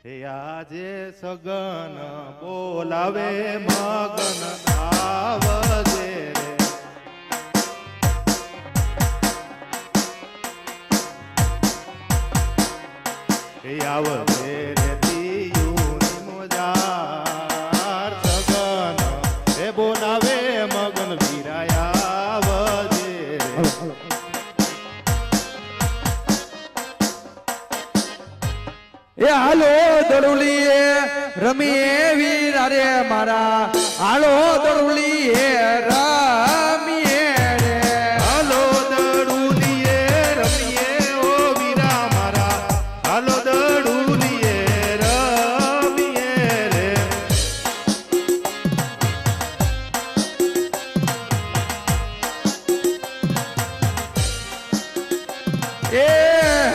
હે આજે સગન બોલાવે મગન આવજે રે હે આવજે રે તીયુની મોજાર સગન હે બોલાવે મગન વીરાયા આવજે રે એ હાલો દડુલીએ રમીએ વીરા રે મારા હાલો દડુલીએ રમીએ રે હાલો દડુલીએ રમીએ ઓ વીરા મારા હાલો દડુલીએ રમીએ રે એ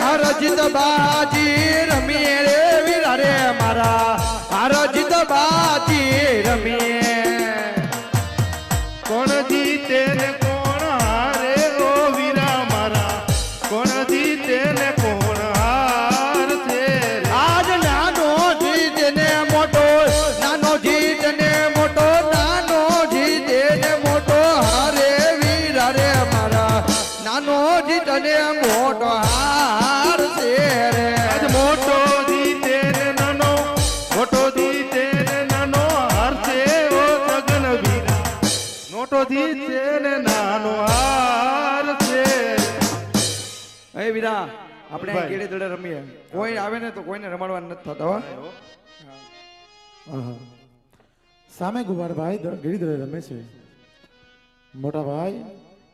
હરજીત બાજી રમીએ રે વીરા રે મારા હરજીત બાજી રમીએ કોણ જીતે ને કોણ હારે ઓ વીરા મારા કોણ જીતે ને કોણ હારશે રે આજ નાનો જીત ને મોટો નાનો જીત ને મોટો નાનો જીત ને મોટો હારે વીરા રે મારા નાનો જીત ને મોટો હાર છે રે આજ મોટો જીતે ને નાનો મોટો જીતે ને નાનો હારશે ઓ સગન વીરા મોટો જીતે ને નાનો હારશે એ વીરા આપણે ભાઈ. કેડી દડે રમીએ કોઈ આવે ને તો કોઈને રમાડવા નથી થતો હો આહા. સામે ગુવારભાઈ ગીરીધરે રમે છે મોટા ભાઈ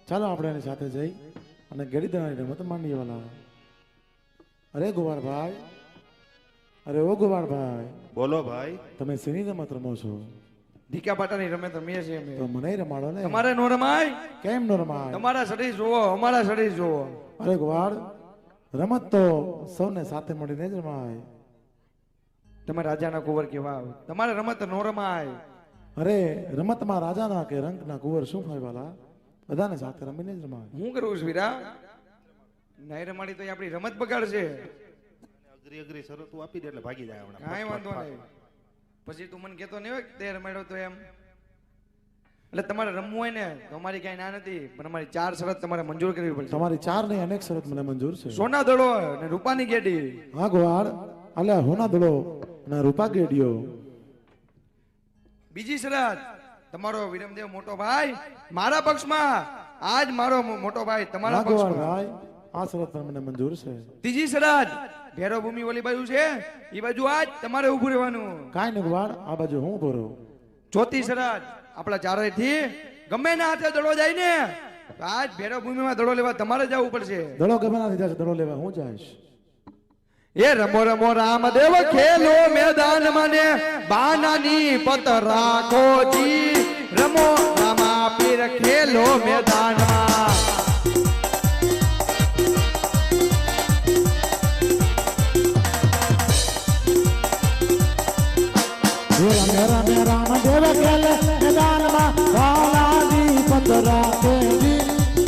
ચાલો આપણે એની સાથે જઈ અને ગીરીધરાની રમત માંડીએ વાલા અરે ગુવારભાઈ અરે ઓ ગુવારભાઈ બોલો ભાઈ તમે શેની રમત રમો છો ધીકા પાટાની રમે રમીએ છીએ તો અમે મને રમાડો ને તમારે નો રમાય કેમ નો રમાય તમારા શરીર જોવો અમારા શરીર જોવો અરે ગુવાર રમત તો સૌને સાથે મળીને જ રમાય તમે રાજાના કુંવર કેવા તમારે રમત નો રમાય અરે રમતમાં રાજાના કે રંકના કુંવર શું થાય વાલા બધાને સાથે રમીને જ રમાય હું કરું છું વીરા નહીં રમાડી તો એ આપણી રમત બગાડશે અઘરી અઘરી શરતો આપી દે એટલે ભાગી જાય હમણાં કાંઈ વાંધો નહીં પછી તું મને કહેતો નહીં હોય કે તે રમાડ્યો તો એમ એટલે તમારે રમવું હોય ને તો અમારી કાંઈ ના નથી પણ અમારી 4 શરત તમારે મંજૂર કરવી પડશે તમારી 4 નહીં અનેક શરત મને મંજૂર છે સોના દડો ને રૂપાની ગેડી હા ગોવાળ અલ્યા હોના દડો અને રૂપા ગેડિયો બીજી શરત તમારો વિરમદેવ મોટો ભાઈ મારા પક્ષમાં આજ મારો મોટો ભાઈ તમારા હા ગોવાળ પક્ષમાં ભાઈ આ શરત પણ મને મંજૂર છે ત્રીજી શરત ભેરો ભૂમિ ઓલી બાજુ છે એ બાજુ આજ તમારે ઊભું રહેવાનું કાંઈ નહીં ગોવાળ આ બાજુ હું ભરો ચોથી શરત આપણા ચારેય થી ગમે ના હાથે દડો જાય ને તો આજ ભેરો ભૂમિમાં દડો લેવા તમારે જવું પડશે દડો ગમે ના જશે દડો લેવા હું જઈશ એ રમો રમો રામદેવ ખેલો મેદાન મને બાનાની પત રાખો જી રમો રામા પીર ખેલો મેદાનમાં મેરા મેરા રામ દેવ ખેલે મેદાનમાં કાલાજી પતરા કેજી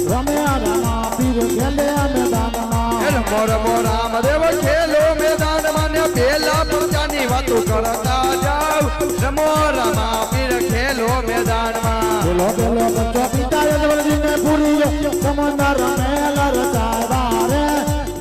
રમ્યા રામા પીર ખેલે મેદાનમાં એ રમો રમો રામદેવ ખેલો મેદાનમાં ને પેલા પ્રજાની વાતો કરતા જાવ રમો રામા પીર ખેલો મેદાનમાં પેલો પેલો બચ્ચો પિતા યજવરજીને પૂરી સમંદર મેલા રચાયા રે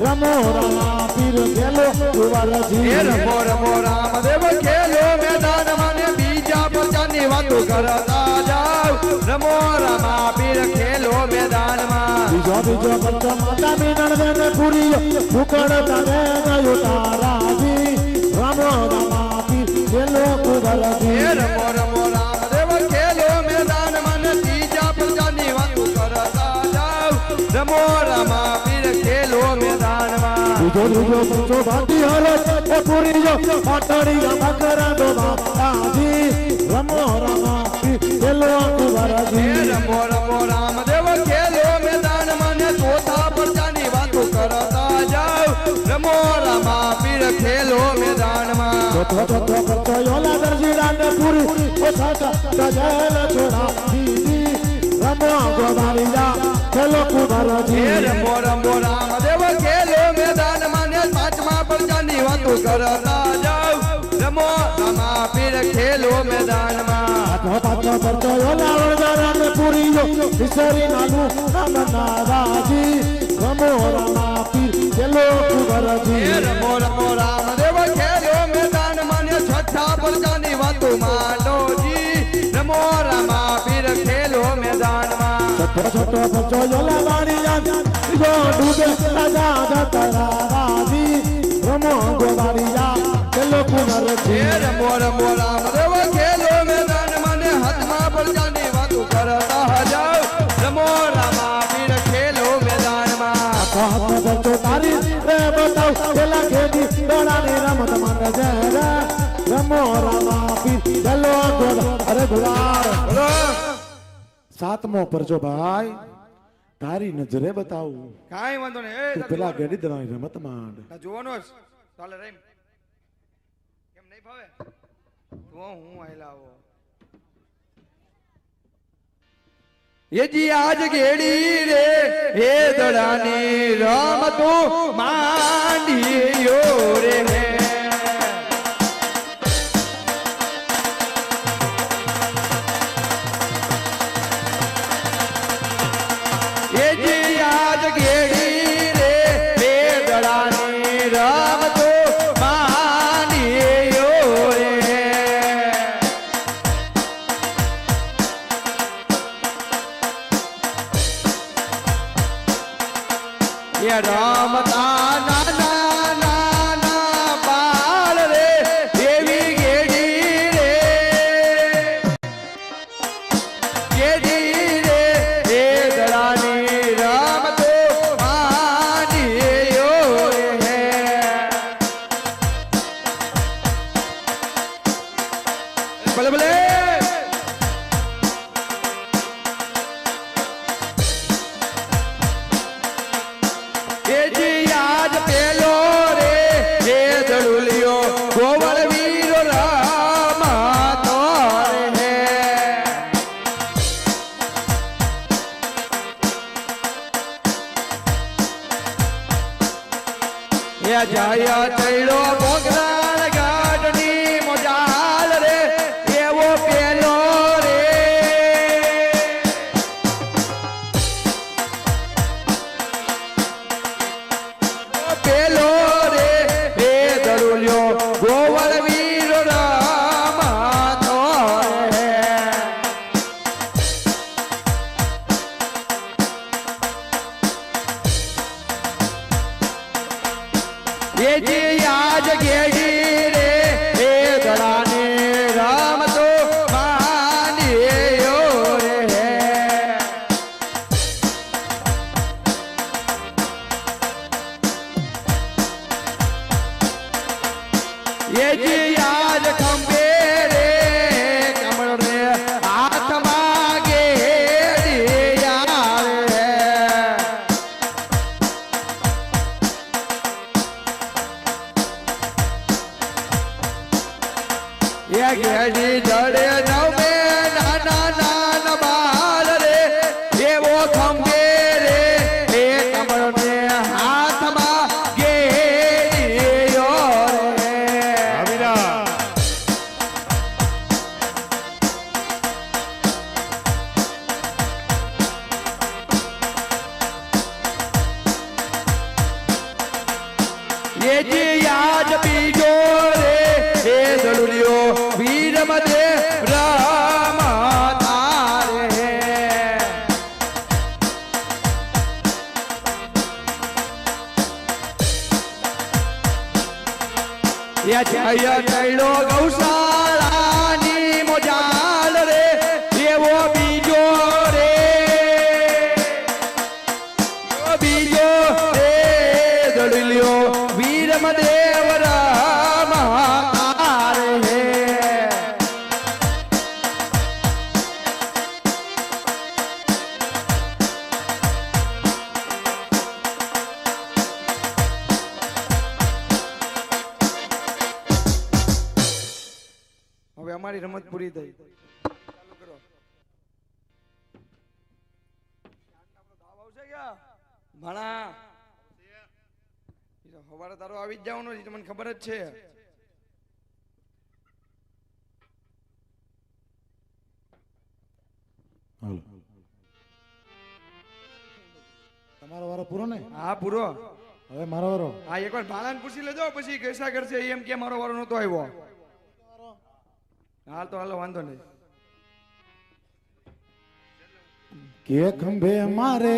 રમો રામા પીર ખેલો કુંવરજી એ રમો રમો રામદેવ ખેલો મેદાનમાં ને બીજા પ્રજાની વાતો કરતા જાવ રમો રામા પીર ખેલો મેદાનમાં બીજો બીજો બચ્ચો માતા મીનણ ને પૂરી ફૂકડ તને ગયો તારાજી રમો રામા પીર ખેલો એ કુંવરજી રમો રમો રામદેવ ખેલો મેદાનમાં ને બીજા પ્રજાની વાતો કરતા જાવ રમો રામા પીર ખેલો મેદાનમાં બીજો બીજો બચ્ચો ભાતી હરે એ પૂરી જો પાટડી મકરા દો બાજી રમો રામા પીર ખેલો એ કુંવરજી રમો રમો રામદેવ ખેલો મેદાનમાં ને ચોથા પ્રજાની વાતો કરતા જાવ રમો રામા પીર ખેલો મેદાનમાં ચોથો ચોથો બચ્ચો યોલા દરજીડા ને પૂરી ઓ સાચા સજેલ છોડા દીદી રમો ગોવાળિયા ખેલો કુંવરજી એ રમો રમો રામદેવ ખેલો મેદાનમાં ને પાંચમા પ્રજાની વાતો કરતા જાવ પરચો ઓલા વળગારાને પૂરીયો વિસરી નાનું નામ નારાજી રમો રામા પીર ચલો કુંવરજી રમો રમો રામદેવ ખેલો મેદાન માન્ય છઠ્ઠા પરચાની વાતો માંડોજી રમો રામા પીર ખેલો મેદાનમાં છોટો છોટો પરચો ઓલા વાણીયા જો ડૂબે રાજા જતા રાજી રમો ગોવાળિયા ચલો કુંવરજી રમો રમો રામદેવ ખેલો મેદાન માન્ય હાથમાં પરચાની વાતો કરતા જાઓ રમો રામા પીર ખેલો મેદાનમાં હાથ પરચો તારી રે બતાવ પેલા ખેડી દોડાની રમત મને જરા રમો રામા પીર ચલો ગોવા અરે ગુલાર બોલો સાતમો પરચો ભાઈ તારી નજરે બતાવું કાંઈ વાંધો નહીં તું પેલા ગેડી દવાની રમત માંડ જોવાનો જ ચાલે રેમ કેમ નહીં ભાવે તો હું આયલાવો યજી આજ ગેડી રે હે દડાની રમતો માંડીયો રે હે યજી આજ ગેડી રે હે દડાની રમતો માંડીયો રે ये रामता नाना नाना बाल रे देवी गेडी रे हे दलानी राम तो मानियो रे भले भले યાદ પેલો રે હે દળુલિયો ગોવળ વીરો રામા તો રે હે જાય ચૈડો ભોગરાળ ગાઢની મોજાલ રે એવો પેલો રે પેલો રે હે દળુલ્યો ગોવળ વીર રામા તો રે એ જી આજ ગેડી રે હે દળાની રામ તો માનિયો રે ये जी आज खंबे रे कमल रे हाथ मागे यार रे ये गेडी जड़े नवे नाना नाना बाल रे ये वो खंबे रे हे कमल रे हाथ मागे આવીરા ये जी आज बीजो रे हे दलुलियो वीर मदे रामा तारे ये जय कैलो गौशालानी मोजाल रे ये वो बीजो रे बीजो रे दलुलियो वीर मदेव रामा तारे હવે અમારી રમત પૂરી થઈ ચાલુ કરો દાવ આવશે ક્યાં ભણા સવારે તારો આવી જ જવાનો છે તમને ખબર જ છે હાલો તમારો વારો પૂરો ને હા પૂરો. હવે મારો વારો. હા એકવાર ભાણાને પૂછી લેજો પછી કૈસા કરશે એમ કે મારો વારો નતો આવ્યો. હાલ તો હાલો વાંધો નહીં. કે ખંભે મારે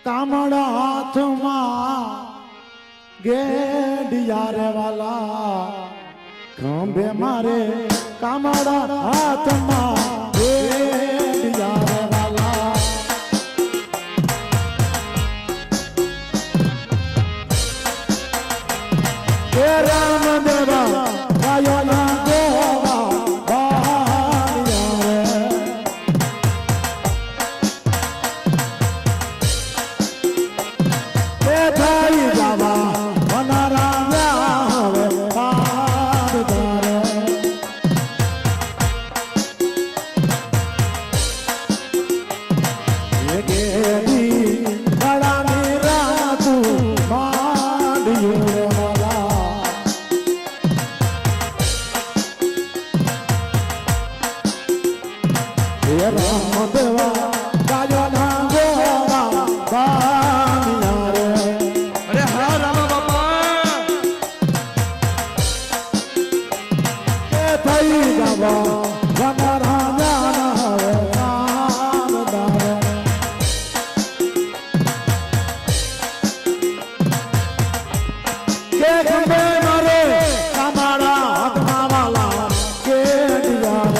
કામડા હાથમાં ગેડિયા રે વાલા ખંભે મારે કામડા હાથમાં ગેડિયા રે વાલા હે રામ દેવા ગાયો ના ગોવા બાણિયા રે થઈ જાવા મનારા આવે પાદદાર એ ગેડી ગળાની રાતું માંડ્યું રે વાલા હે રામ દેવા ગાયો ના ગોવા બાણિયા રે અરે હા રામા બાપા. કે થઈ જાવા વનરા જાના રામદાર કે ખંભે મારે કામાડા હાથમાં વાલા કે દિયાર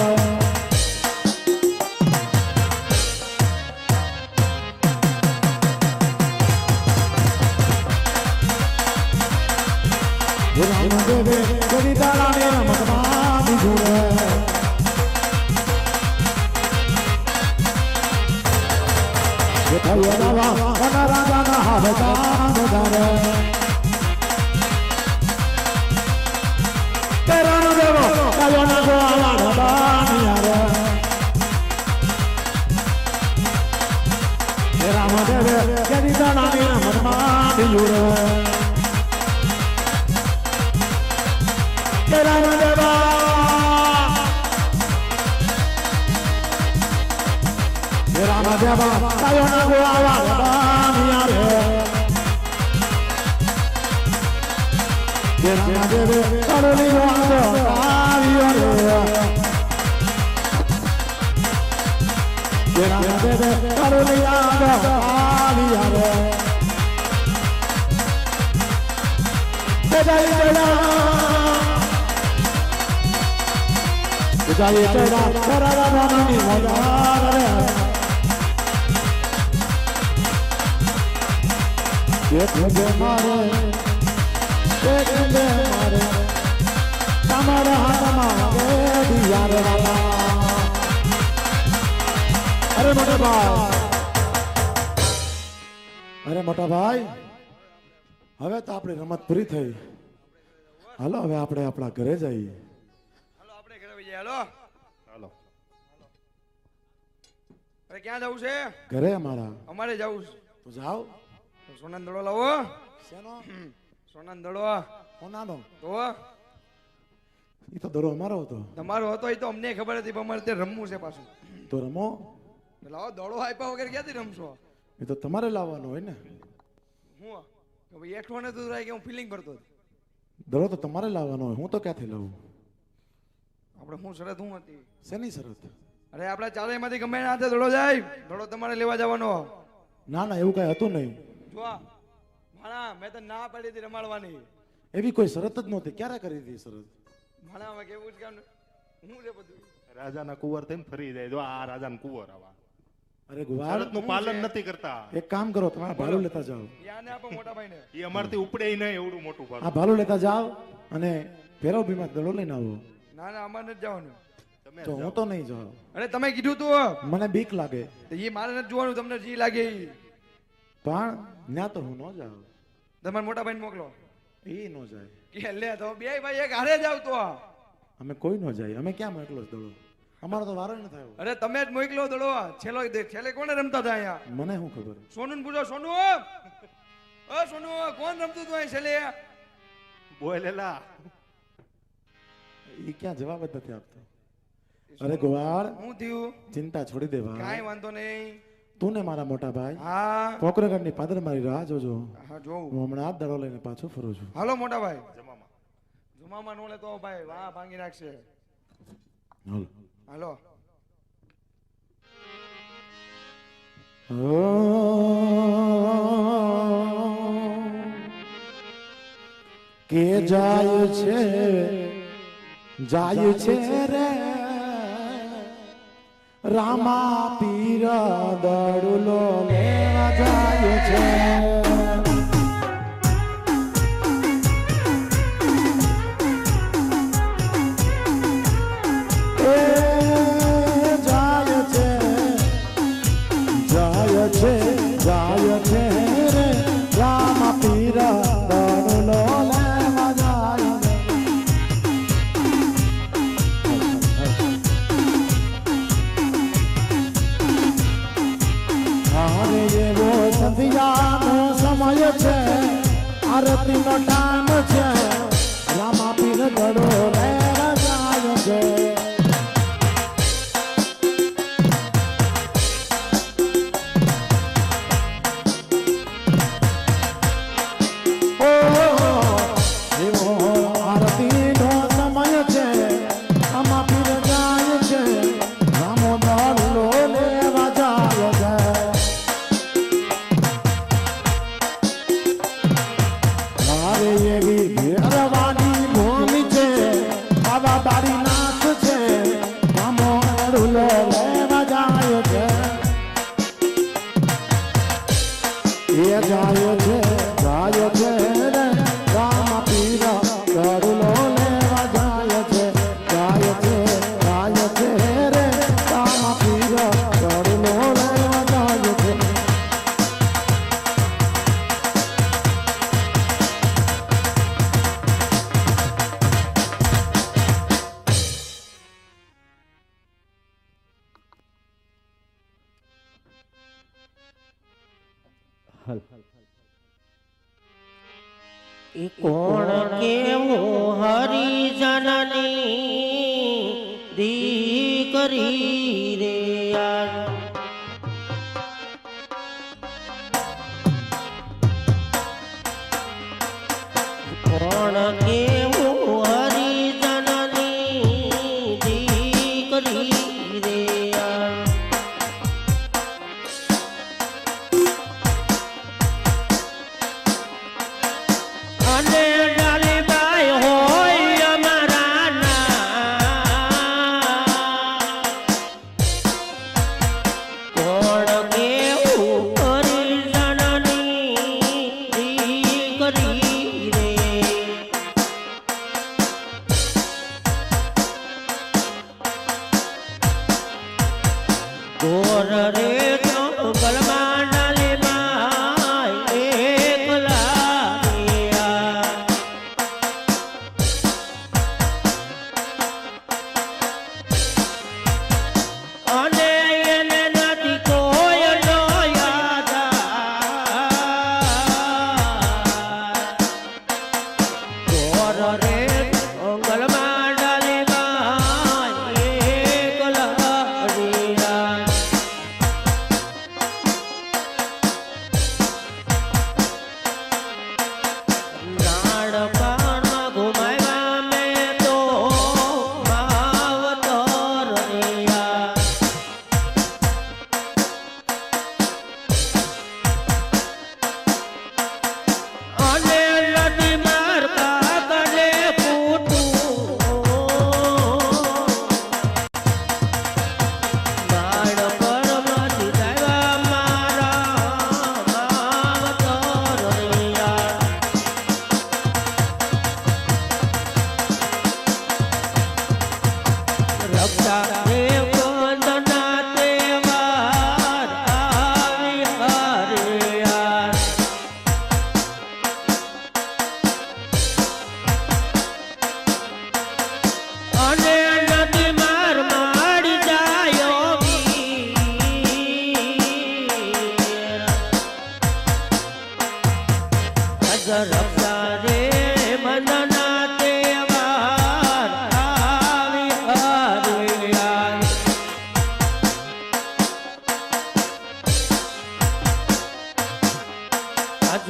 રામ દેવે ગરી દાડાને રમતમાં બીજું રે કે થયો નવા વનરા જાના હવે કામદાર રામ દેવો કયો ના ગોવા બાણિયા રે રામ દેવે ગરી દાડાને રમતમાં બીજું રે રામ દેવા રામ દેવા કયો ના ગોવા બાણિયા રે રામ દેવે કરોલી વાંધો આવ્યો રે રામ દેવે કરોલી વાંધો આવ્યો રે જય ચડા કરારા રામની મજાર રે એક ખંભે મારે એક ખંભે મારે તમારા હાથમાં ગેડિયા રે વાલા અરે મોટા ભાઈ હવે તો આપણી રમત પૂરી થઈ. હાલો હવે આપણે આપણા ઘરે જઈએ. હાલો આપણે ઘરે વઈ જઈએ. હાલો હાલો અરે ક્યાં જવું છે? ઘરે અમારા અમારે જવું છે. તો જાઓ. તો સોનાનો દડો લાવો. શેનો? સોનાનો દડો કોનાનો? તો એ તો દડો અમારો હતો. તમારો હતો એ તો અમને ખબર હતી પણ અમારે તે રમવું છે પાછું. તો રમો. લાવો દડો આપ્યા વગર ક્યાંથી રમશો? એ તો તમારે લાવવાનો હોય ને. હું કે ભાઈ એઠો ને તું કે હું ફિલિંગ કરતો હતો. દડો તો તમારે લાવવાનો હોય, હું તો ક્યાંથી લાવું? આપણે હું શરત હું હતી? શેની શરત? અરે આપણે ચારેયમાંથી ગમે એના હાથે દડો જાય, દડો તમારે લેવા જવાનો. ના ના એવું કઈ હતું નહીં. જો ભાણા મેં તો ના પાડી હતી રમાડવાની. એવી કોઈ શરત જ નહોતી. ક્યારે કરી હતી શરત? ભાણામાં કેવું છે કે હું છે બધું રાજાના કુંવર થઈને ફરી જાય. જો આ રાજાના કુંવર આવા અરે ગુવાર શરતનું પાલન નથી કરતા. એક કામ કરો, તમે આ ભાલું લેતા જાઓ. યાને આપો મોટા ભાઈને. એ અમારથી ઉપડે નહીં એવડું મોટું ભાલું. આ ભાલું લેતા જાઓ અને ભેરવ ભીમાં દડો લઈને આવો. ના ના અમારે નથી જવાનું. તમે તો હું તો નહીં જાઉં. અરે તમે કીધું તું મને બીક લાગે. તો એ મારે નથી જોવાનું, તમને જી લાગે ઈ. પણ ના તો હું ન જાઉં. તમારા મોટા ભાઈને મોકલો. એ ન જાય. કે લે તો બે ભાઈ એક હારે જાવ તો. અમે કોઈ ન જાય. અમે ક્યાં મોકલો દડો? અમારો તો વારો ન થયો. અરે તમે જ મોકલો દડો. છેલ્લે કોને રમતા હતા અહીંયા? મને શું ખબર? સોનુ ને પૂછો. સોનુ સોનુ કોણ રમતું હતું અહીં છેલ્લે? બોલેલા એ ક્યાં જવાબ જ નથી આપતો. અરે ગોવાળ હું થયું ચિંતા છોડી દે ભાઈ કાંઈ વાંધો નહીં. તું ને મારા મોટા ભાઈ હા પોકરગઢની પાદર મારી રાહ જોજો હા જોઉં. હું હમણાં આ દડો લઈને પાછો ફરું છું હાલો મોટા ભાઈ. જમામાં નો લે તો ભાઈ વાહ ભાંગી નાખશે. હાલ. હાલો. કે જાય છે રે રામા પીર દડુલો લેવા જાય છે જાય છે રે રામા પીર દડુલો લેવા જાય હારે એવો સંધ્યાનો સમય છે આરતીનો ટાઈમ છે રામા પીર દડો લેવા જાય છે જાય છે રે રામા પીર દડુલો લેવા જાય છે જાય છે રે રામા પીર દડુલો લેવા જાય છે એ કોણ કેવો હરિજનની દીકરી રે યાર કોણ કેવો હરિજનની દીકરી રે યાર અને ડાલીબાઈ હોય અમારા ના કોણ કેવું હરિજનની દીકરી રે ગોર રે તો ગલમાં ડાલીબાઈ એકલા અને એને નથી કોઈનો યાદ ગોર રે અંગલમાં ડાલીબાઈ એકલા રીયા નાળ પારમાં ઘુમાવ્યા મેં તો માવતર રહ્યા અને નદી માર કાકડે નાળ પરમાંથી આવ્યા મારા માવતર રહ્યા રક્ષા દેવ બંધના તહેવાર આવી હરિયા અને નદી માર માડી જાયો રક્ષા રે બંધના તહેવાર આવી હરિયા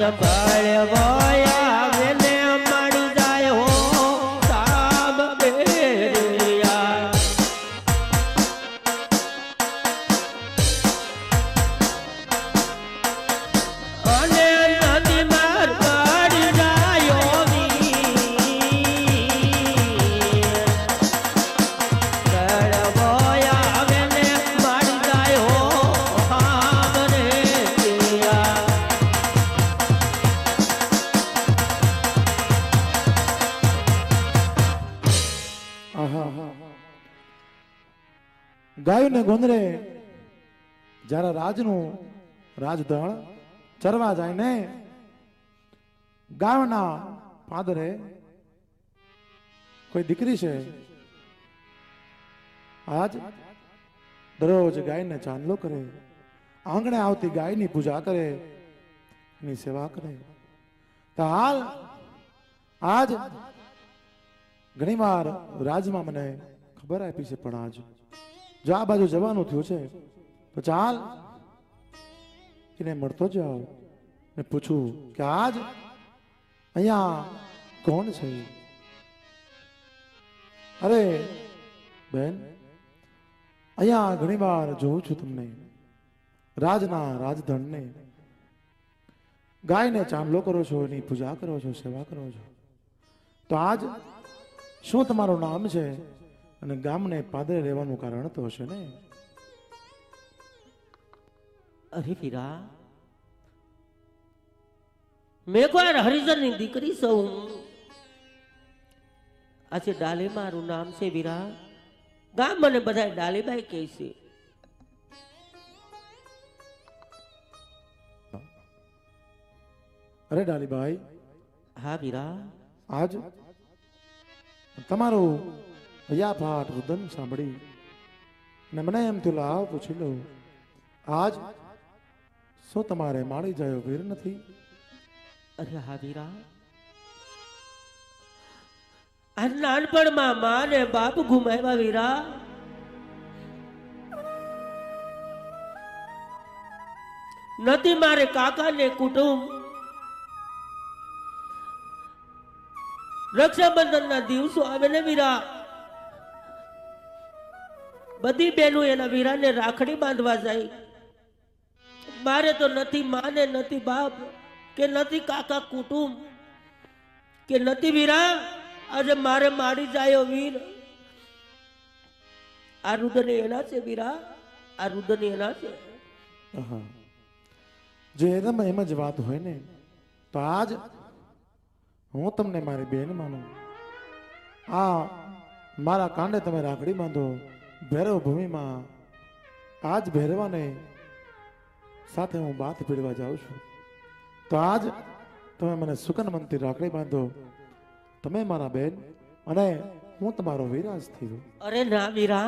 સંભાળે વયા વેને માડી જાય હો સાબ બેરિયા અને નદી માર પાડી જાય ગાયું ને ગોંદરે જ્યારે રાજનું રાજધણ ચરવા જાય ને ગાયોના પાદરે કોઈ દીકરી છે આજ દરરોજ ગાયને ચાંદલો કરે આંગણે આવતી ગાયની પૂજા કરે એની સેવા કરે તો હાલ આજ ઘણી વાર રાજમાં મને ખબર આપી છે પણ આજ જો આ બાજુ જવાનું થયું છે તો ચાલ એને મળતો જાઓ ને પૂછું કે આજ અહીંયા કોણ છે અરે બેન અહીંયા ઘણી વાર જોઉં છું તમને રાજના રાજધનને ગાયને ચાંદલો કરો છો એની પૂજા કરો છો સેવા કરો છો તો આજ શું તમારું નામ છે અને ગામને પાદરે રહેવાનું કારણ તો હશે ને અરે વીરા મેં કોઈ હરિજનની દીકરી સૌ આજે ડાલે મારું નામ છે વીરા ગામ મને બધા ડાલીબાઈ કહે છે અરે ડાલીબાઈ હા વીરા આજ તમારું હૈયાફાટ રુદન સાંભળી ને મને એમ થયું લાવ પૂછી લઉં આજ શું તમારે માળી જાય વીર નથી અરે હા વીરા આ નાનપણમાં માં ને બાપ ગુમાવ્યા વીરા નથી મારે કાકા ને કુટુંબ રક્ષાબંધન ના દિવસો આવે ને વીરા બધી બહેનો એના વીરાને રાખડી બાંધવા જાય મારે તો નથી માને નથી બાપ કે નથી કાકા કુટુંબ કે નથી વીરા આજે મારે મારી જાય વીર આ રુદન એના છે વીરા આ રુદન એના છે હા જે એમ જ વાત હોય ને તો આજ હું તમને મારી બેન માનું આ મારા કાંડે તમે રાખડી બાંધો ભૈરવ ભૂમિમાં આજ ભૈરવાને સાથે હું બાત પીડવા જાઉં છું તો આજ તમે મને સુકનમંતી રાખડી બાંધો તમે મારા બેન અને હું તમારો વિરાજ થયો અરે ના વીરા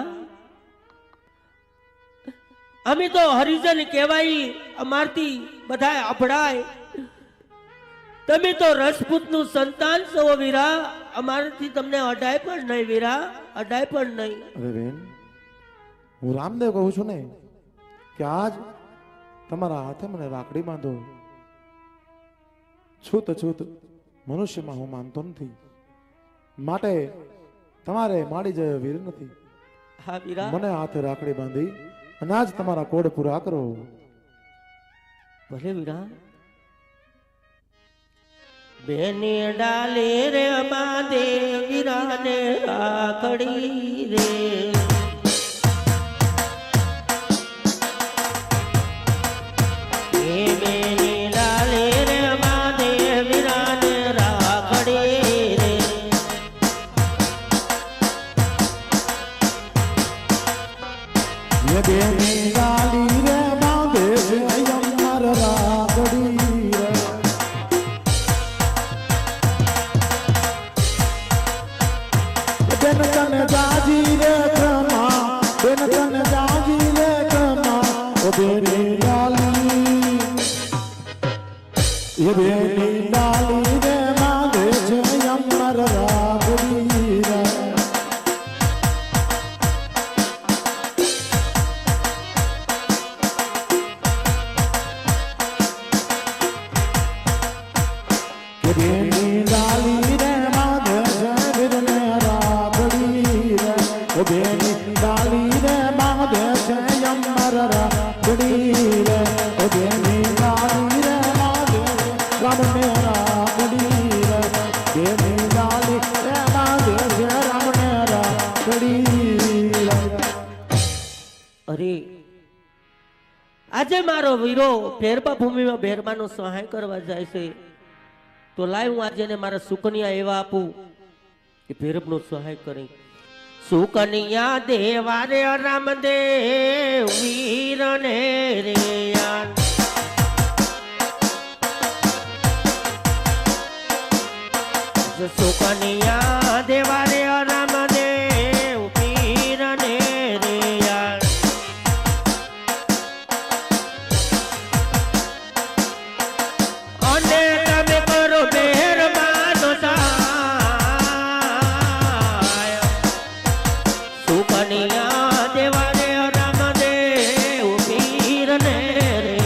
અમે તો હરિજન કહેવાય અમારથી બધા અભડાય તમે તો રજપૂત નું સંતાન છો વીરા અમારાથી તમને અડાય પણ નહીં વીરા અડાય પણ નહીં અરે બેન હું રામદેવ કહું છું ને કે આજ તમારા હાથે મને રાખડી બાંધો છૂત છૂત મનુષ્યમાં હું માનતો નથી માટે તમારે માડી જાય વીર નથી હા વીરા મને હાથે રાખડી બાંધી અને આજ તમારા કોડ પૂરા કરો ભલે વીરા બેની ડાલે રે બાંધે વીરાને રાખડી રે બેની ડાલે રે બાંધે વીરાને રાખડી રે ये बेनी गाली रे बांधे से अमर रागड़ी रे बेन तन जाजी रे कमा बेन तन जाजी रे कमा ओ बेनी गाली ये बेनी गाली रे बांधे से अमर रागड़ी रे ઘડી રે ઓ દેની લાલી રે માધે રામને રાખડી રે દેની લાલી રે માધે રામને રાખડી રે. અરે આજે મારો વીરો ભેરબા ભૂમિમાં ભેરબાનો સહાય કરવા જાય છે, તો લાય હું આજે ને મારા સુકન્યા એવા આપું કે ભેરબનો સહાય કરે. સુકન્યા દેવા રે રામદેવ વીર ને રે યાર. સુકન્યા દેવા રે રામદેવ વીર ને રે યાર. અને તમે કરો મહેરબાનો સહાય. સુકન્યા દેવા રે રામદેવ વીર ને રે.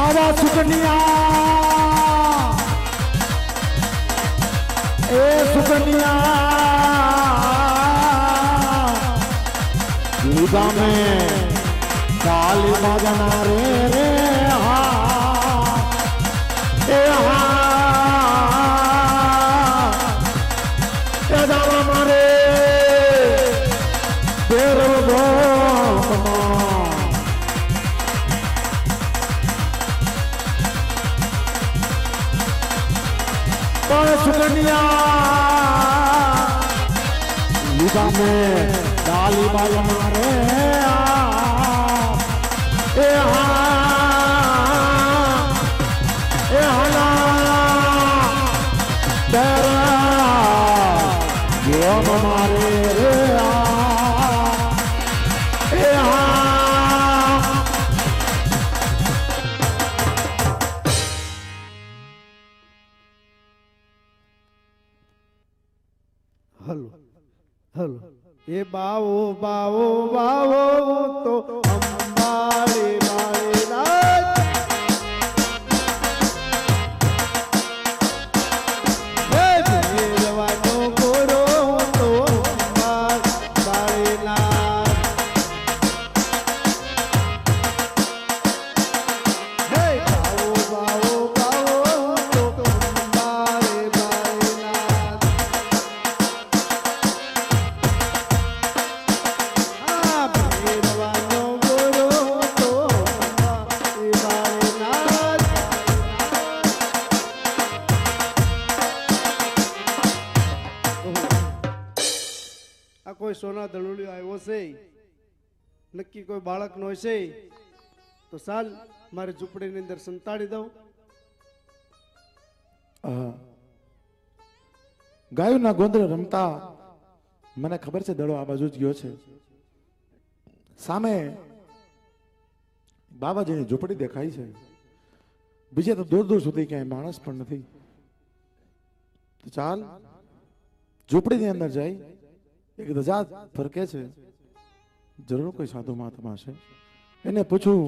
આવા સુકન્યા એ સુકન્યા લીધા મેં કાલી બાજના રે રે હા એ હા એ દાવા મારે તેરો સુકન્યા લીધા મેં ડાલી બાલ મારે એ હા એ હલા તેરા યોમ મારે રે એ હા. હલો હલો એ બાવો બાવો બાવો તો અંબારે મારે રાજ. હે ભેરવાનો ગોરો તો અંબાર મારે નાથ. હે બાવો બાવો બાવો તો અંબારે મારે નાથ. ભેરવાનો ગોરો તો અંબારે મારે નાથ. આ કોઈ સોના દળુલિયો આવ્યો છે, નક્કી કોઈ બાળકનો હશે, તો ચાલ મારે ઝૂંપડીની અંદર સંતાડી દઉં. ગાયોના ગોંદરે રમતા મને ખબર છે દડો આ બાજુ જ ગયો છે. સામે બાબાજીની ઝૂંપડી દેખાય છે, બીજે તો દૂર દૂર સુધી ક્યાંય માણસ પણ નથી. તો ચાલ ઝૂંપડીની અંદર જાય, એક ધજા ફરકે છે, જરૂર કોઈ સાધુ મહાત્મા છે, એને પૂછું,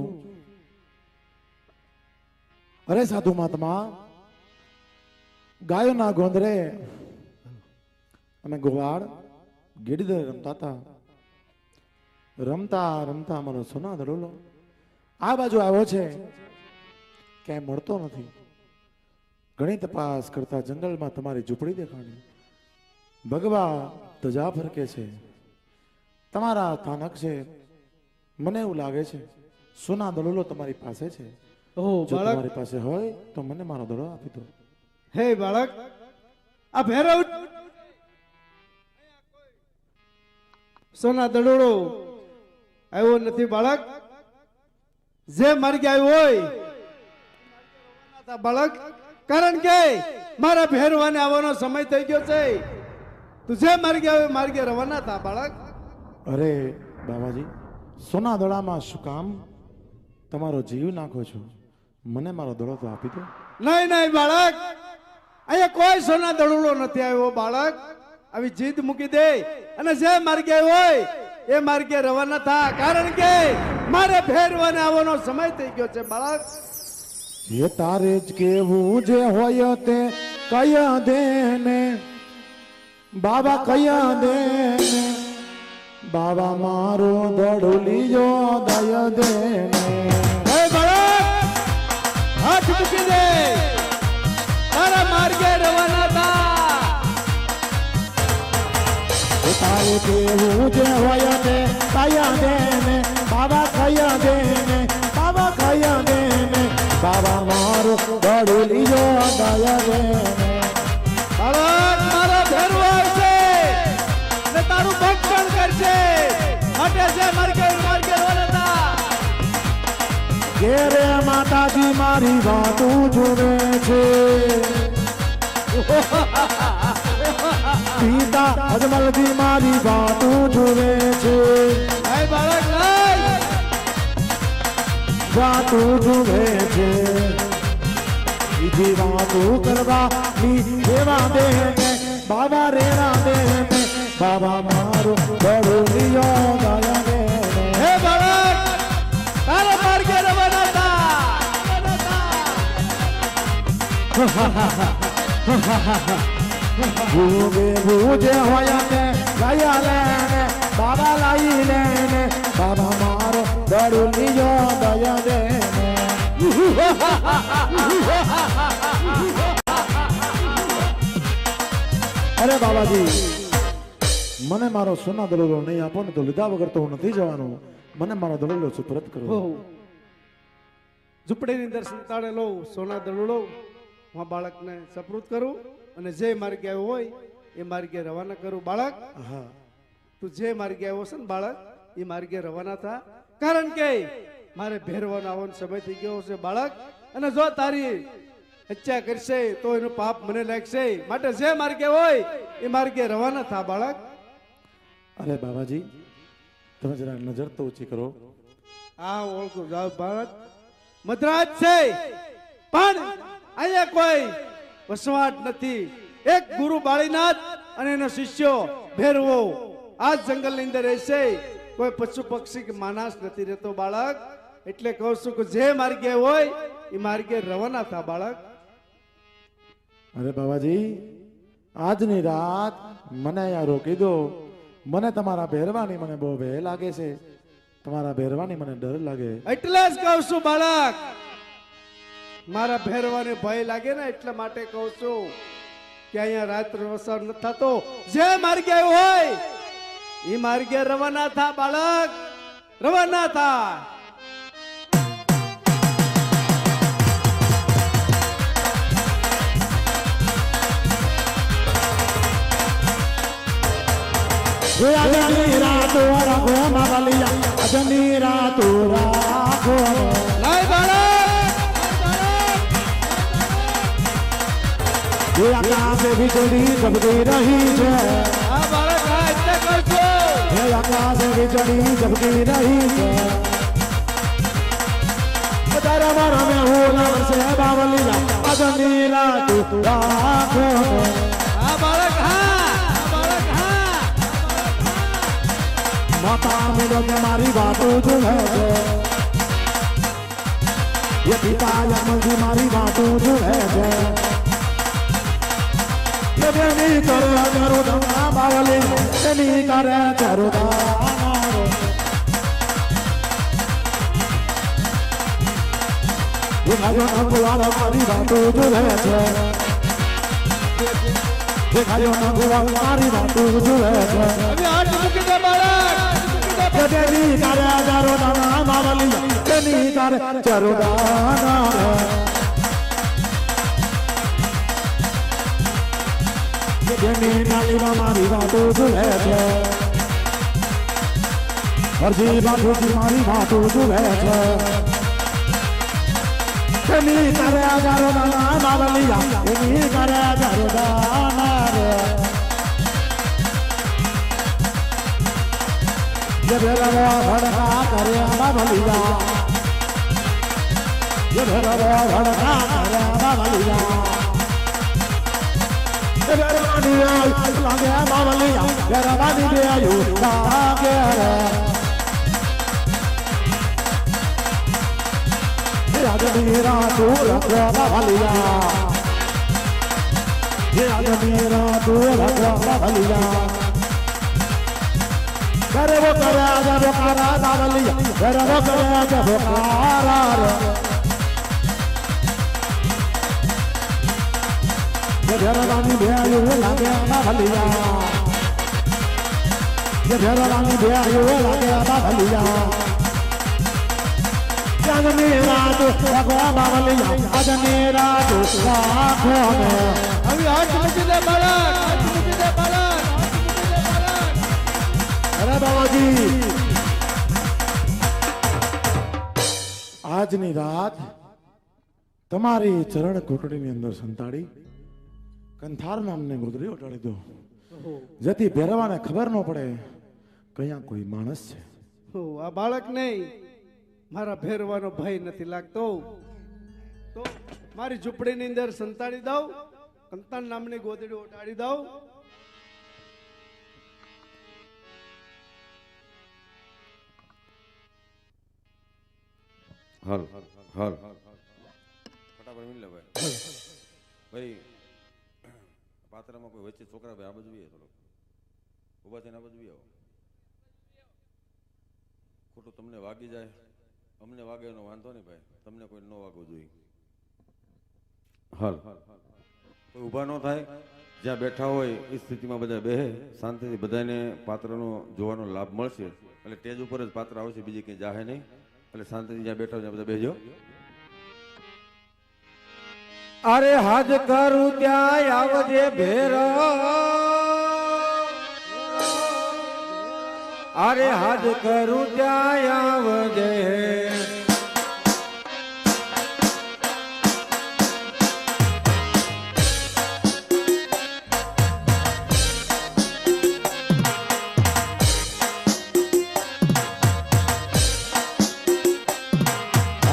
અરે સાધુ મહાત્મા, ગાયોના ગોંદરે અમે ગોવાળ ગીડીદર રમતા હતા, રમતા રમતા અમારો સોના દડોલો આ બાજુ આવ્યો છે, ક્યાંય મળતો નથી. ઘણી તપાસ કરતા જંગલમાં તમારી ઝૂંપડી દેખાણી, ભગવા ધજા ફરકે છે, તમારા સ્થાનક છે. મને એવું લાગે છે સોના દડોલો તમારી પાસે છે. ઓહ જો બાળક, તમારી પાસે હોય તો મને મારો દડો આપી દો. હે બાળક, આ ભેરવ સોના દડોળો આવ્યો નથી બાળક. જે માર્ગે આવ્યો હોય બાળક, કારણ કે મારા ભેરવાને આવવાનો સમય થઈ ગયો છે. તું જે માર્ગે આવ્યો માર્ગે રવાના થા બાળક. અરે બાબાજી, સોના દડામાં શું કામ તમારો જીવ નાખો છો? મને મારો દડો તો આપી દો. નહીં નહીં બાળક, અહીંયા કોઈ સોના દડોળો નથી આવ્યો બાળક. આવી જીદ મૂકી દે અને જે માર્ગે આવ્યો હોય એ માર્ગે રવાના થા, કારણ કે મારે ભેરવાને આવવાનો સમય થઈ ગયો છે બાળક. એ તારે જ કેવું જે હોય તે કયા દે ને બાબા કયા દે ને બાબા મારો દડુલીયો દય દે ને હે બાળક, હાથ મૂકી દે. તારા માર્ગે રવાના થા. એ તારે કેવું જે હોય તે કયા દે ને બાબા કયા દે ને બાબા કયા દે ને બાબા મારો દડુલીયો દય દે ને બાળક, મારો ભેરવો આવશે ને તારું ભક્ષણ કરશે. માટે છે માર્ગે રવાના થા. ઘેરે માતાજી મારી વાતું જુએ છે પિતા અજમલજી મારી વાતું જુએ છે હે બાળક, નહીં. વાતું જુએ છે બીજી વાતું કરવા દેવા દે ને બાબા રેવા દે ને બાબા મારો દડુલિયો દયા દે ને હે બાળક, તારા માર્ગે રવાના થા. ભૂજે હોય ને લયા લે ને બાબા લાઈ લે ને બાબા મારો દડુલિયો દયા દે ને અરે બાબાજી મને મારો સોના દડુલો નહીં આપો ને તો લીધા વગર તો હું નથી જવાનું. મને મારો દડુલો સુપરત કરો. ઝૂંપડીની અંદર સંતાડેલો સોના દડુલો હું આ બાળકને સપૃત કરું અને જે માર્ગે આવ્યો હોય એ માર્ગે રવાના કરું. બાળક, હા તું જે માર્ગે આવ્યો છે ને બાળક, એ માર્ગે રવાના થા. કારણ કે મારે ભેરવાનો આવવાનો સમય થઈ ગયો છે બાળક. અને જો તારી હત્યા કરશે તો એનું પાપ મને લાગશે. માટે જે માર્ગે હોય એ માર્ગે રવાના થા બાળક. અરે બાબાજી તમે જરા નજર તો ઊંચી કરો. આ ઓળખું જાવ બાળક, મદ્રાજ છે પણ અહીંયા કોઈ વસવાટ નથી. એક ગુરુ બાળીનાથ અને એનો શિષ્યો ભેરવો આ જંગલની અંદર રહેશે. કોઈ પશુ પક્ષી કે માણસ નથી રહેતો બાળક. એટલે કહું છું કે જે માર્ગે હોય એ માર્ગે રવાના થા બાળક. અરે બાબાજી આજની રાત મને અહીંયા રોકી દો. મને તમારા ભેરવાની મને બહુ ભય લાગે છે. તમારા ભેરવાની મને ડર લાગે. એટલે જ કહું છું બાળક, મારા ભેરવાને ભય લાગે ને એટલા માટે કહું છું કે અહીંયા રાત્રિ વસાર ન થતો. જે માર્ગે હોય એ માર્ગે રવાના થા બાળક, રવાના થા. અજની રાતો રાખો માવલિયા અજની રાતો રાખો લાય બાળક, ये आकाश बिजली जबकी रही है આ બાળક આ એટલે કરજો. ये आकाश बिजली जबकी रही है तारा मारा में हो नाम से बावलिया अजनी रात राखो આ બાળક હા, આ બાળક હા. माता मिलो के मारी बातों जो है ये पिता यमल मारी बातों जो है नहीं करे करो दमा बावली नहीं करे करो दानारो ये खायो नगुवाला मारी बातों जो है ये खायो नगुवाला मारी बातों जो है હવે હાથ મૂકી દે બાળક, नहीं करे करो दमा बावली नहीं करे करो दानारो જેની નાલીમાં મારી વાતો જુએ છે હરજી બાજુથી મારી વાતો જુએ છે એની કરે હજારો દાના બાવલિયા એની કરે હજારો દાના રે જે ભેરવો ભડકા કરે બાવલિયા જે ભેરવો ભડકા કરે બાવલિયા લાગે બાવલિયા ઘેરવાની બે આયુ લાગે રે મેરા તું રખવા વાલિયા આજ મેરા તું રખવા વાલિયા કરે વો કરે આજ બોકારા દાવલિયા કરે વો કરે આજ બોકારા ભેરવાની ભેળું લાગે બાવલિયા ભેરવાની ભેળું લાગે બાવલિયા જગની રાત ભગવા બાવલિયા અજની રાત આંખો મે હવે હાથ મૂકી દે બાળક, હાથ મૂકી દે બાળક, હાથ મૂકી દે બાળક. અરે બાબાજી આજની રાત તમારી ચરણ કોટડીની અંદર સંતાડી કંથાર નામને મૃદરી ઓટાડી દો જેથી ભેરવાને ખબર ન પડે કયા કોઈ માણસ છે. આ બાળક નહીં, મારા ભેરવાનો ભય નથી લાગતો તો મારી ઝૂંપડીની અંદર સંતાડી દઉં, કંતાન નામની ગોદડી ઓટાડી દઉં. હાલ હાલ ફટાફટ મિલ લે ભાઈ ભાઈ પાત્રમાં કોઈ વચ્ચે છોકરા ભાઈ આ બાજુ બી થોડોક ઉભા થઈને આ બાજુ બી આવો ખોટું તમને વાગી જાય અમને વાગે એનો વાંધો નહીં ભાઈ તમને કોઈ ન વાગવું જોઈએ હાલ કોઈ ઊભા ન થાય જ્યાં બેઠા હોય એ સ્થિતિમાં બધા બેહે શાંતિથી બધાને પાત્રનો જોવાનો લાભ મળશે એટલે સ્ટેજ ઉપર જ પાત્ર આવશે બીજી કંઈ જાહે નહીં એટલે શાંતિથી જ્યાં બેઠા હોય ત્યાં બધા બેસજો અરે હાજ કરું ત્યાં આવજે ભેર, અરે હાજ કરું ત્યાં આવજે.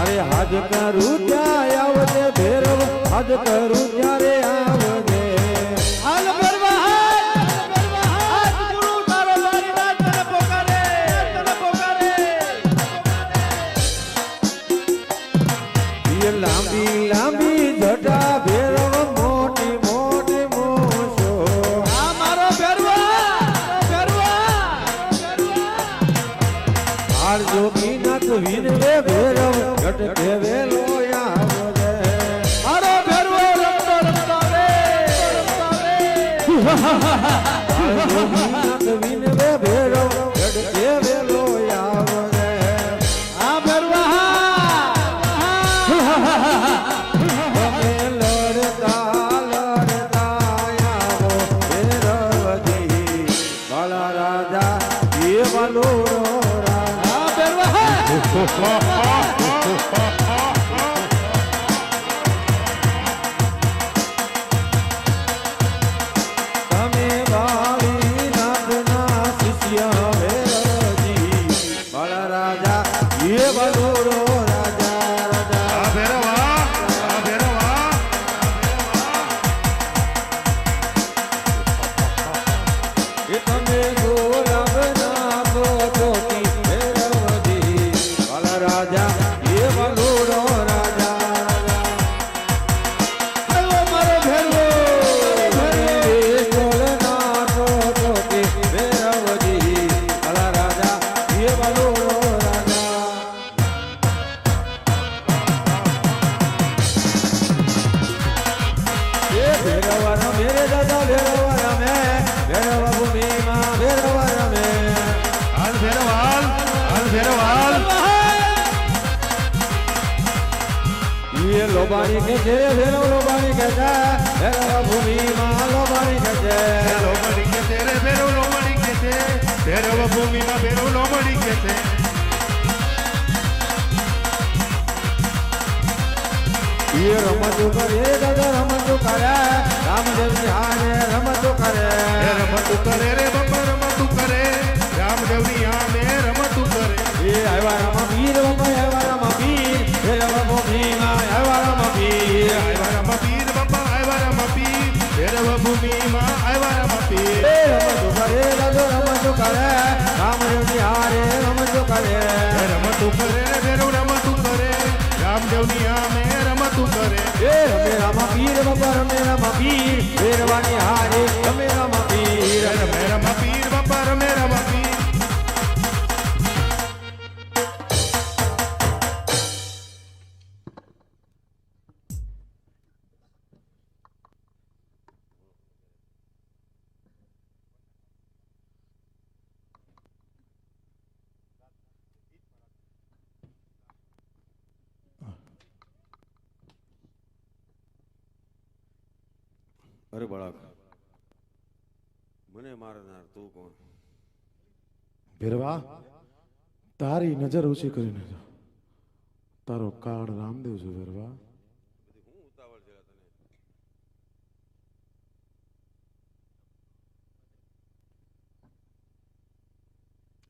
અરે હાજ કરું ત્યાં આવજે ભેરવ, હાજ કરું ત્યારે આવજે. હાલ ભેરવા હાથ ગુરુ તારો મારી રાત તને પોકારે, તને પોકારે. એ લાંબી લાંબી જટા ભેરવ મોટી મોટી મોશો. આ મારો ભેરવા, હાર જોગી નાથ વિનવે ભેરવ ઘટ વેલો આવજે. મારો ભેરવો રમતો રમતો રે, હાર જોગી નાથ વિનવે ભેરવ ઘટ વેલો આવજે. આ ભેરવા તમે લડતા લડતા આવો ભેરવજી બાળા રાજા એ વાલો તમે ભાવી નાથના શિષ્ય ભેરવજી બાળા રાજા એ બલોરો રાજા રાજા. આ ભેરવા એ તમે ગોરબ નાખો ચોકી ભેરવજી બાળા રાજા એ બલોરો રાજા રાજા. આવ્યો મારો ભેરવો, ભેરવે નાખો ચોકી ભેરવજી બાળા રાજા એ બલોરો રાજા. એ ભેરવા રમે રે દાદા ભેરવા રમે, ભેરવા ભૂમિમાં ભેરવા રમે. હાલ ભેરવાલ એ લોબાણી કે છે ભેરવ લોબાણી કે છે, ભેરવા ભૂમિમાં લોબાણી કે છે. લોમડી કે છે રે ભેરવ લોમડી કે છે ભેરવ ભૂમિમાં ભેરવ લોમડી કે છે એ રમતું કરે દાદા રમતું કરે, રામદેવની હારે રમતું કરે. રમતું કરે રે બાપા રમતું કરે રામદેવની આમે રમતું કરે એ આવ્યા રામા પીર બાપા આવ્યા રામા પીર, ભેરવા ભૂમિમાં આવ્યા રામા પીર. આવ્યા રામા પીર બાપા આવ્યા રામા પીર ભેરવ ભૂમિમાં આવ્યા રામા પીર એ રમતું કરે દાદો રમતું કરે, રામદેવની હારે રમતું કરે. રમતું કરે રે ભેરવ રમતું કરે રામદેવની એ રમે રામા પીર બાપા રમે રામા પીર વેરવાની હારે રમે રામા પીર રમે રમા પીર બાપા રમે રમા પીર. અરે બાળક, મને મારનાર તું કોણ? ભેરવા, તારી નજર ઓછી કરીને જો. તારો કાર્ડ રામદેવ છે ભેરવા. હું ઉતાવળ છે તને?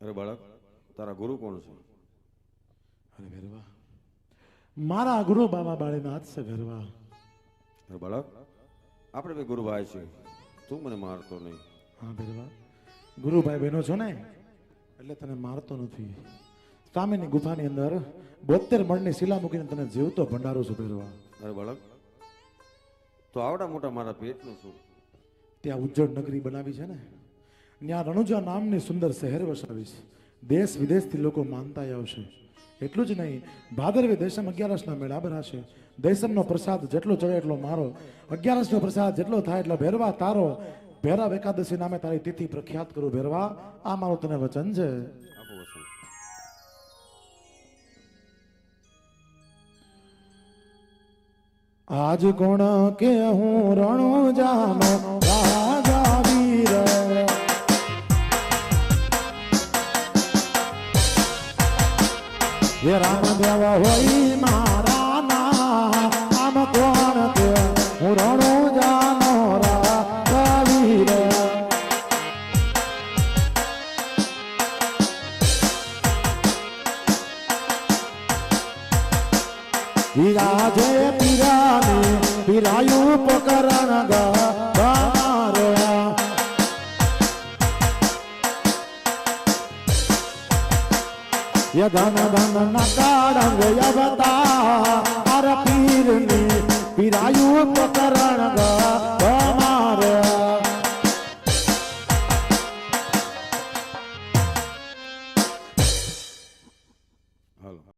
અરે બાળક, તારા ગુરુ કોણ છે? અરે ભેરવા, મારા ગુરુ બાબા બાળીનાથ છે ભેરવા. અરે બાળક, આપણે બે ગુરુભાઈ છે, તું મને મારતો નહીં. હા ભેરવા, ગુરુભાઈ બહેનો છો ને એટલે તને મારતો નથી. સામેની ગુફાની અંદર 72 મણની શિલા મૂકીને તને જીવતો ભંડારો છું ભેરવા. અરે બાળક, તો આવડા મોટા મારા પેટનું શું? ત્યાં ઉજ્જડ નગરી બનાવી છે ને, ત્યાં રણુજા નામની સુંદર શહેર વસાવી છે. દેશ વિદેશથી લોકો માનતા આવશે. એટલું જ નહીં, ભાદરવી દેશમ 11ના મેળા ભરાશે. દેશમનો પ્રસાદ જેટલો ચડે એટલો મારો, 11નો પ્રસાદ જેટલો થાય એટલો ભેરવા તારો. ભેરવ એકાદશી નામે તારી તિથિ પ્રખ્યાત કરું ભેરવા. આ મારું તને વચન છે. આપો વસન. આજ કોણ કે હું રણુજાનો રાજા વીર, એ રામદેવ હોય મારા ના. આમ કોણ કે હું રણુજાનો રાજા વીર. વિરાજે પીરાને પીરાયું પકરણ ગારો. ય ધન ધન નકાડંગ યવતા અર પીરની પીરાયું પકરણ